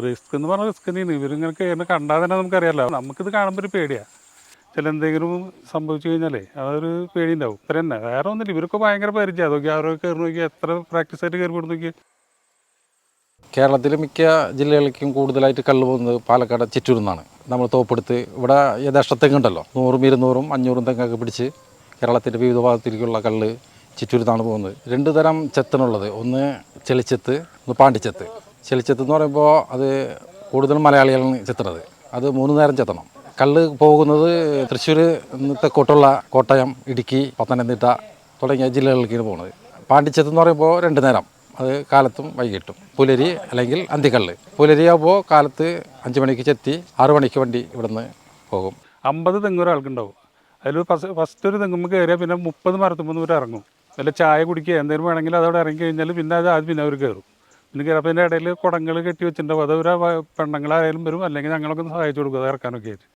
Risk എന്ന് പറഞ്ഞാൽ risk തന്നെയാണ്. ഇവരിങ്ങനെ കയറുന്ന കണ്ടാൽ തന്നെ നമുക്കറിയാമല്ലോ. നമുക്കിത് കാണുമ്പോൾ ഒരു പേടിയാണ്. ചില എന്തെങ്കിലും സംഭവിച്ചു കഴിഞ്ഞാലേ അതൊരു പേടി ഉണ്ടാവും. ഇത്ര തന്നെ, വേറെ ഒന്നുമില്ല. ഇവരൊക്കെ ഭയങ്കര പരിചയം. അതൊക്കെ അവരൊക്കെ കയറി നോക്കി എത്ര പ്രാക്ടീസ് ആയിട്ട് കയറി കൊടുത്ത് നോക്കി. കേരളത്തിലെ മിക്ക ജില്ലകളിലേക്കും കൂടുതലായിട്ട് കള്ള് പോകുന്നത് പാലക്കാട് ചിറ്റൂരിൽ നിന്നാണ്. നമ്മൾ തോപ്പെടുത്ത് ഇവിടെ യഥേഷ്ട തെങ്ങുണ്ടല്ലോ, 100, 200, 500 തെങ്ങൊക്കെ പിടിച്ച് കേരളത്തിൻ്റെ വിവിധ ഭാഗത്തേക്കുള്ള കള്ള് ചിറ്റൂരിൽ നിന്നാണ് പോകുന്നത്. 2 തരം ചെത്തനുള്ളത്, ഒന്ന് ചെളിച്ചെത്ത്, ഒന്ന് പാണ്ടിച്ചെത്ത്. ചെളിച്ചെത്ത് എന്ന് പറയുമ്പോൾ അത് കൂടുതലും മലയാളികളാണ് ചെത്തുന്നത്. അത് 3 നേരം ചെത്തണം. കള്ള് പോകുന്നത് തൃശ്ശൂർ, തെക്കോട്ടുള്ള കോട്ടയം, ഇടുക്കി, പത്തനംതിട്ട തുടങ്ങിയ ജില്ലകളിലേക്കാണ് പോകുന്നത്. പാണ്ടിച്ചെത്ത് എന്ന് പറയുമ്പോൾ 2 നേരം, അത് കാലത്തും വൈകിട്ടും. പുലരി അല്ലെങ്കിൽ അന്തിക്കള്ള്. പുലരിയാകുമ്പോൾ കാലത്ത് 5 മണിക്ക് ചെത്തി 6 മണിക്ക് വണ്ടി ഇവിടുന്ന് പോകും. 50 തെങ്ങ് ഒരാൾക്കുണ്ടാവും. അതിൽ ഫസ്റ്റ് ഒരു തെങ്ങുമ്പോൾ കയറിയാൽ പിന്നെ 30 മരത്തുമ്പോൾ ഇവർ ഇറങ്ങും. വല്ല ചായ കുടിക്കുക എന്തെങ്കിലും വേണമെങ്കിൽ അതവിടെ ഇറങ്ങി കഴിഞ്ഞാൽ പിന്നെ അത് പിന്നെ അവർ കയറും. പിന്നെ കയറപ്പോൾ അതിൻ്റെ ഇടയിൽ കുടങ്ങൾ കെട്ടി വെച്ചിട്ടുണ്ടാവും. അത് ഒരു പെണ്ണുങ്ങളായാലും വരും, അല്ലെങ്കിൽ ഞങ്ങളൊക്കെ ഒന്ന് സഹായിച്ചു കൊടുക്കും അത് ഇറക്കാനൊക്കെ ആയിട്ട്.